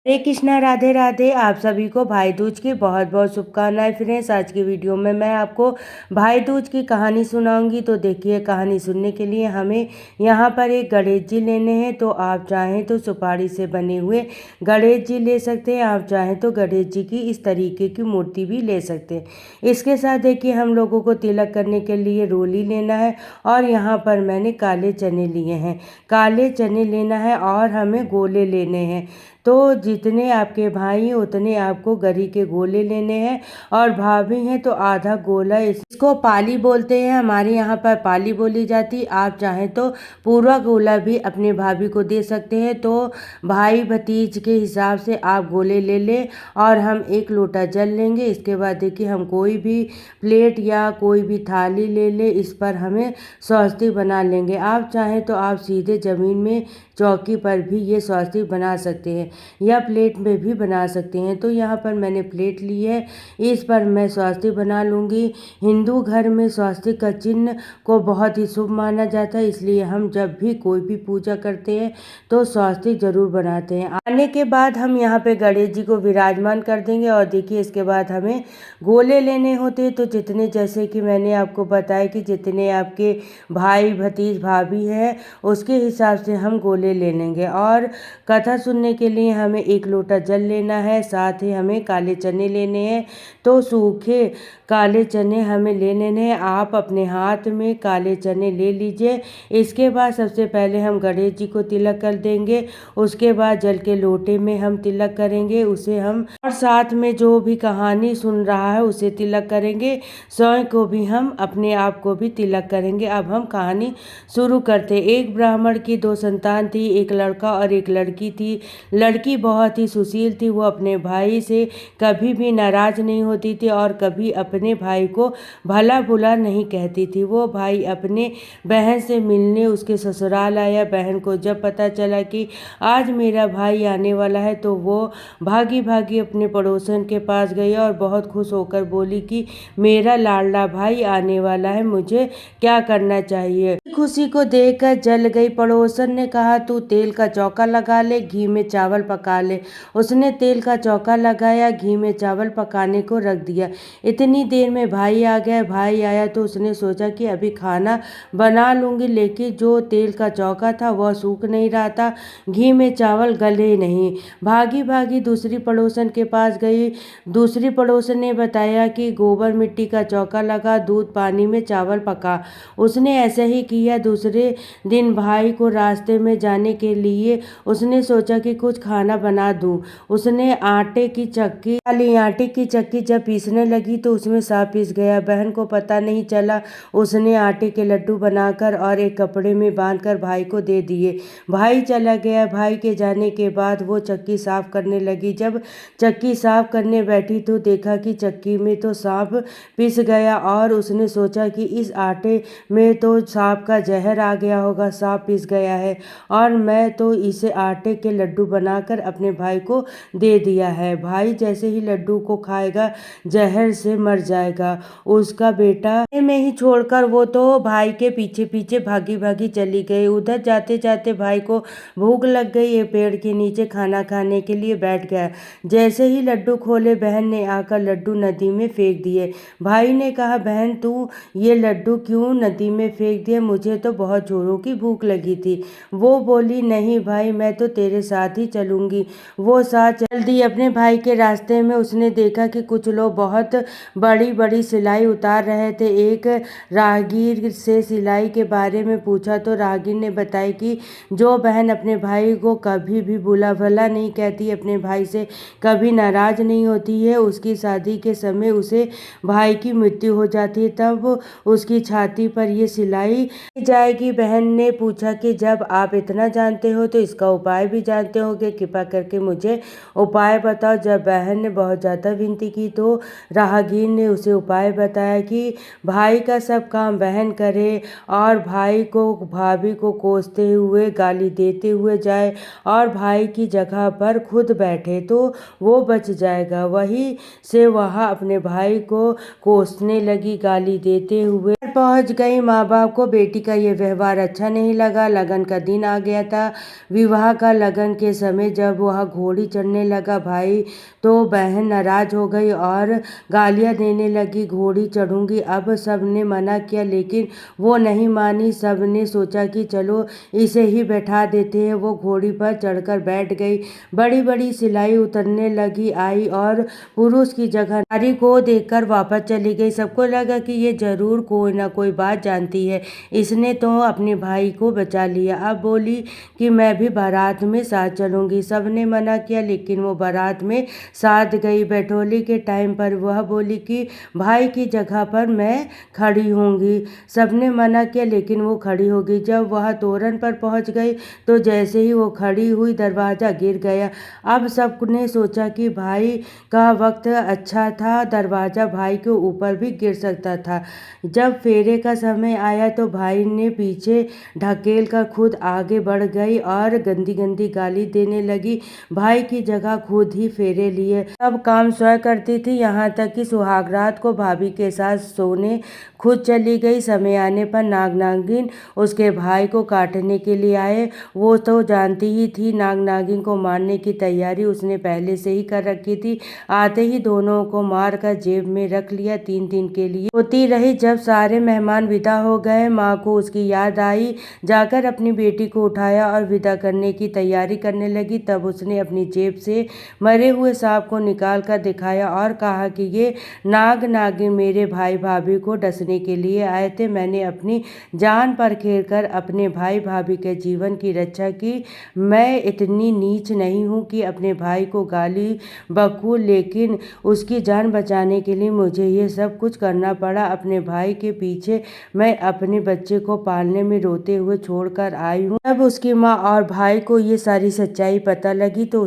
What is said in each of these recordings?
हरे कृष्णा, राधे राधे। आप सभी को भाई दूज की बहुत बहुत शुभकामनाएं। फ्रेंड्स, आज की वीडियो में मैं आपको भाई दूज की कहानी सुनाऊंगी। तो देखिए, कहानी सुनने के लिए हमें यहाँ पर एक गणेश जी लेने हैं। तो आप चाहें तो सुपारी से बने हुए गणेश जी ले सकते हैं, आप चाहें तो गणेश जी की इस तरीके की मूर्ति भी ले सकते हैं। इसके साथ देखिए, हम लोगों को तिलक करने के लिए रोली लेना है और यहाँ पर मैंने काले चने लिए हैं। काले चने लेना है और हमें गोले लेने हैं। तो जितने आपके भाई हैं उतने आपको गरी के गोले लेने हैं, और भाभी हैं तो आधा गोला। इसको पाली बोलते हैं, हमारे यहाँ पर पाली बोली जाती। आप चाहें तो पूरा गोला भी अपने भाभी को दे सकते हैं। तो भाई भतीज के हिसाब से आप गोले ले लें और हम एक लोटा जल लेंगे। इसके बाद देखिए, हम कोई भी प्लेट या कोई भी थाली ले लें, इस पर हमें स्वस्तिक बना लेंगे। आप चाहें तो आप सीधे ज़मीन में चौकी पर भी ये स्वस्तिक बना सकते हैं या प्लेट में भी बना सकते हैं। तो यहाँ पर मैंने प्लेट ली है, इस पर मैं स्वस्तिक बना लूँगी। हिंदू घर में स्वस्तिक का चिन्ह को बहुत ही शुभ माना जाता है, इसलिए हम जब भी कोई भी पूजा करते हैं तो स्वस्तिक जरूर बनाते हैं। आने के बाद हम यहाँ पे गणेश जी को विराजमान कर देंगे। और देखिए, इसके बाद हमें गोले लेने होते हैं। तो जितने, जैसे कि मैंने आपको बताया कि जितने आपके भाई भतीज भाभी हैं उसके हिसाब से हम गोले ले लेंगे। और कथा सुनने के लिए हमें एक लोटा जल लेना है, साथ ही हमें काले चने लेने हैं। तो सूखे काले चने हमें ले लेने हैं। आप अपने हाथ में काले चने ले लीजिए। इसके बाद सबसे पहले हम गणेश जी को तिलक कर देंगे, उसके बाद जल के लोटे में हम तिलक करेंगे उसे हम, और साथ में जो भी कहानी सुन रहा है उसे तिलक करेंगे। स्वयं को भी हम अपने आप को भी तिलक करेंगे। अब हम कहानी शुरू करते। एक ब्राह्मण की दो संतान थी, एक लड़का और एक लड़की थी। लड़की बहुत ही सुशील थी, वो अपने भाई से कभी भी नाराज नहीं होती थी और कभी अपने भाई को भला बुरा नहीं कहती थी। वो भाई अपने बहन से मिलने उसके ससुराल आया। बहन को जब पता चला कि आज मेरा भाई आने वाला है तो वो भागी भागी अपने पड़ोसन के पास गई और बहुत खुश होकर बोली कि मेरा लाडला भाई आने वाला है, मुझे क्या करना चाहिए। खुशी को देखकर जल गई। पड़ोसन ने कहा, तू तेल का चौका लगा ले, घी में चावल पका ले। उसने तेल का चौका लगाया, घी में चावल पकाने को रख दिया। इतनी देर में भाई आ गया। भाई आया तो उसने सोचा कि अभी खाना बना लूँगी, लेकिन जो तेल का चौका था वह सूख नहीं रहा था, घी में चावल गले नहीं। भागी भागी दूसरी पड़ोसन के पास गई। दूसरी पड़ोसन ने बताया कि गोबर मिट्टी का चौका लगा, दूध पानी में चावल पका। उसने ऐसे ही किया। दूसरे दिन भाई को रास्ते में जाने के लिए उसने सोचा कि कुछ खाना बना दूं। उसने आटे की चक्की डाली। आटे की चक्की जब पीसने लगी तो उसमें सांप पीस गया। बहन को पता नहीं चला। उसने आटे के लड्डू बनाकर और एक कपड़े में बांधकर भाई को दे दिए। भाई चला गया। भाई के जाने के बाद वो चक्की साफ करने लगी। जब चक्की साफ करने बैठी तो देखा कि चक्की में तो सांप पिस गया, और उसने सोचा कि इस आटे में तो सांप का जहर आ गया होगा, सांप पिस गया है और मैं तो इसे आटे के लड्डू बनाकर अपने भाई को दे दिया है। भाई जैसे ही लड्डू को खाएगा जहर से मर जाएगा। उसका बेटा में ही छोड़कर वो तो भाई के पीछे पीछे भागी भागी चली गई। उधर जाते जाते भाई को भूख लग गई। ये पेड़ के नीचे खाना खाने के लिए बैठ गया। जैसे ही लड्डू खोले, बहन ने आकर लड्डू नदी में फेंक दिए। भाई ने कहा, बहन तू ये लड्डू क्यों नदी में फेंक दिए? मुझे तो बहुत जोरों की भूख लगी थी। वो बोली, नहीं भाई, मैं तो तेरे साथ ही चलूंगी। वो साथ चल दी। अपने भाई के रास्ते में उसने देखा कि कुछ लोग बहुत बड़ी बड़ी सिलाई उतार रहे थे। एक राहगीर से सिलाई के बारे में पूछा तो राहगीर ने बताया कि जो बहन अपने भाई को कभी भी बुरा भला नहीं कहती, अपने भाई से कभी नाराज नहीं होती है, उसकी शादी के समय उसे भाई की मृत्यु हो जाती है, तब उसकी छाती पर ये सिलाई जाएगी। बहन ने पूछा कि जब आप इतना जानते हो तो इसका उपाय भी जानते होगे, कृपा करके मुझे उपाय बताओ। जब बहन ने बहुत ज़्यादा विनती की तो राहगीर ने उसे उपाय बताया कि भाई का सब काम बहन करे और भाई को भाभी को कोसते हुए गाली देते हुए जाए और भाई की जगह पर खुद बैठे तो वो बच जाएगा। वहीं से वह अपने भाई को कोसने लगी, गाली देते हुए पहुंच गई। माँ बाप को बेटी का ये व्यवहार अच्छा नहीं लगा। लगन का दिन आ गया। गया था। विवाह का लगन के समय जब वह घोड़ी चढ़ने लगा भाई तो बहन नाराज हो गई और गालियां देने लगी, घोड़ी चढ़ूंगी। अब सब ने मना किया लेकिन वो नहीं मानी। सब ने सोचा कि चलो इसे ही बैठा देते हैं। वो घोड़ी पर चढ़कर बैठ गई। बड़ी बड़ी सिलाई उतरने लगी आई और पुरुष की जगह नारी को देखकर वापस चली गई। सबको लगा कि ये जरूर कोई ना कोई बात जानती है, इसने तो अपने भाई को बचा लिया। अब बोली कि मैं भी बारात में साथ चलूंगी। सबने मना किया लेकिन वो बारात में साथ गई। बैठोली के टाइम पर वह बोली कि भाई की जगह पर मैं खड़ी होंगी। सबने मना किया लेकिन वो खड़ी हो गई। जब वह तोरण पर पहुंच गई तो जैसे ही वो खड़ी हुई दरवाजा गिर गया। अब सबने सोचा कि भाई का वक्त अच्छा था, दरवाजा भाई के ऊपर भी गिर सकता था। जब फेरे का समय आया तो भाई ने पीछे ढकेल कर खुद आगे बढ़ गई और गंदी गंदी गाली देने लगी। भाई की जगह खुद ही फेरे लिए। सब काम स्वयं करती थी, यहाँ तक कि सुहागरात को भाभी के साथ सोने खुद चली गई। समय आने पर नाग नागिन उसके भाई को काटने के लिए आए। वो तो जानती ही थी नाग नागिन को मारने की तैयारी उसने पहले से ही कर रखी थी। आते ही दोनों को मार कर जेब में रख लिया। 3 दिन के लिए होती रही। जब सारे मेहमान विदा हो गए माँ को उसकी याद आई। जाकर अपनी बेटी को उठाया और विदा करने की तैयारी करने लगी। तब उसने अपनी जेब से मरे हुए सांप को निकाल कर दिखाया और कहा कि ये नाग नागिन मेरे भाई भाभी को डसने के लिए आए थे। मैंने अपनी जान पर खेल कर अपने भाई भाभी के जीवन की रक्षा की। मैं इतनी नीच नहीं हूँ कि अपने भाई को गाली बकूं, लेकिन उसकी जान बचाने के लिए मुझे ये सब कुछ करना पड़ा। अपने भाई के पीछे मैं अपने बच्चे को पालने में रोते हुए छोड़कर आई हूँ। जब उसकी माँ और भाई को ये सारी सच्चाई पता लगी तो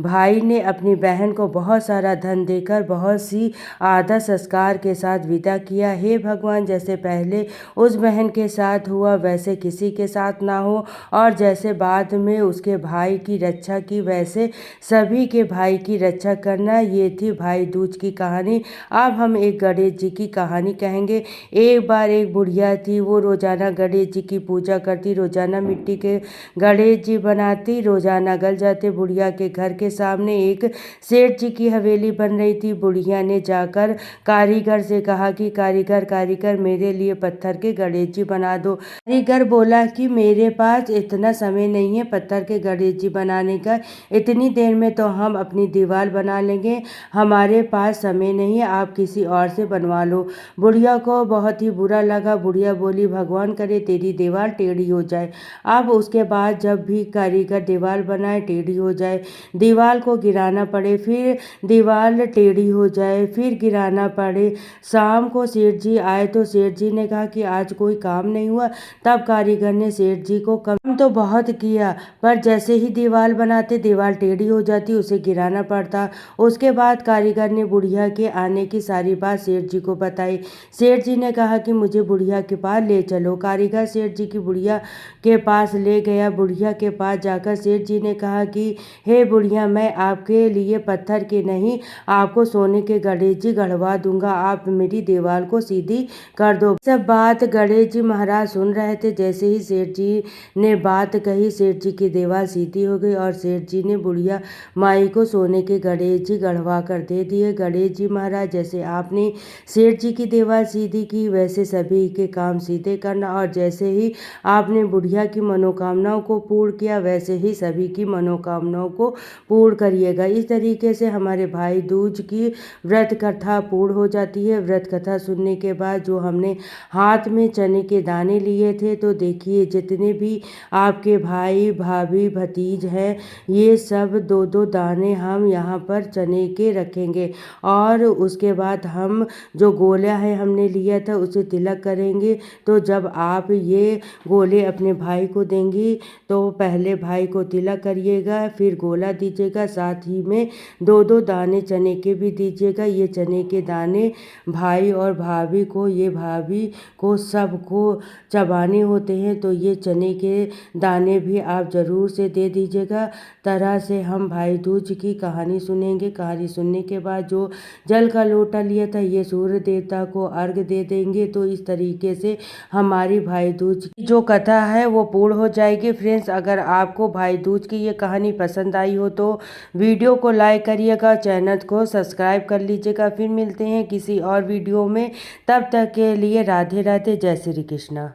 भाई ने अपनी बहन को बहुत सारा धन देकर बहुत सी आदर संस्कार के साथ विदा किया। हे भगवान, जैसे पहले उस बहन के साथ हुआ वैसे किसी के साथ ना हो, और जैसे बाद में उसके भाई की रक्षा की वैसे सभी के भाई की रक्षा करना। ये थी भाई दूज की कहानी। अब हम एक गणेश जी की कहानी कहेंगे। एक बार एक बुढ़िया थी, वो रोजाना गणेश जी की पूजा करती, रोजाना मिट्टी के गणेश जी बनाती, रोजाना गल जाते। बुढ़िया के घर के सामने एक सेठ जी की हवेली बन रही थी। बुढ़िया ने जाकर कारीगर से कहा कि कारीगर कारीगर मेरे लिए पत्थर के गणेश जी बना दो। कारीगर बोला कि मेरे पास इतना समय नहीं है पत्थर के गणेश जी बनाने का, इतनी देर में तो हम अपनी दीवार बना लेंगे, हमारे पास समय नहीं है, आप किसी और से बनवा लो। बुढ़िया को बहुत ही बुरा लगा। बुढ़िया बोली भगवान करे तेरी दीवार टेढ़ी हो जाए। अब उसके बाद जब भी कारीगर दीवार बनाए टेढ़ी हो जाए, दीवार को गिराना पड़े, फिर दीवार टेढ़ी हो जाए, फिर गिराना पड़े। शाम को सेठ जी आए तो सेठ जी ने कहा कि आज कोई काम नहीं हुआ। तब कारीगर ने सेठ जी को काम तो बहुत किया पर जैसे ही दीवार बनाते दीवार टेढ़ी हो जाती, उसे गिराना पड़ता। उसके बाद कारीगर ने बुढ़िया के आने की सारी बात सेठ जी को बताई। सेठ जी ने कहा कि मुझे बुढ़िया के पास ले चलो। कारीगर सेठ जी की बुढ़िया के पास ले गया। बुढ़िया के पास जाकर सेठ जी ने कहा कि हे बुढ़िया, मैं आपके लिए पत्थर के नहीं आपको सोने के गणेश जी गढ़वा दूंगा, आप मेरी दीवार को सीधी कर दो। सब बात गणेश जी महाराज सुन रहे थे। जैसे ही सेठ जी ने बात कही सेठ जी की दीवार सीधी हो गई और सेठ जी ने बुढ़िया माई को सोने के गणेश जी गढ़वा कर दे दिए। गणेश जी महाराज, जैसे आपने सेठ जी की दीवार सीधी की वैसे सभी के काम सीधे करना, और जैसे ही आपने बुढ़िया की मनोकामनाओं को पूर्ण किया वैसे ही सभी की मनोकामनाओं को पूर्ण करिएगा। इस तरीके से हमारे भाई दूज की व्रत कथा पूर्ण हो जाती है। व्रत कथा सुनने के बाद जो हमने हाथ में चने के दाने लिए थे, तो देखिए जितने भी आपके भाई भाभी भतीज हैं, ये सब 2-2 दाने हम यहाँ पर चने के रखेंगे, और उसके बाद हम जो गोला है हमने लिया था उसे तिलक करेंगे। तो जब आप ये गोले अपने भाई को देंगी तो पहले भाई को तिलक करिएगा, फिर गोला दीजिएगा, साथ ही में 2-2 दाने चने के भी दीजिएगा। ये चने के दाने भाई और भाभी को, ये भाभी को सबको चबाने होते हैं, तो ये चने के दाने भी आप ज़रूर से दे दीजिएगा। तरह से हम भाई दूज की कहानी सुनेंगे। कहानी सुनने के बाद जो जल का लोटा लिया था ये सूर्य देवता को अर्घ दे देंगे। तो इस तरीके से हमारी भाई दूज की जो कथा है वो पूर्ण गुड़ हो जाएगी। फ्रेंड्स, अगर आपको भाई दूज की ये कहानी पसंद आई हो तो वीडियो को लाइक करिएगा, चैनल को सब्सक्राइब कर लीजिएगा। फिर मिलते हैं किसी और वीडियो में, तब तक के लिए राधे राधे, जय श्री कृष्णा।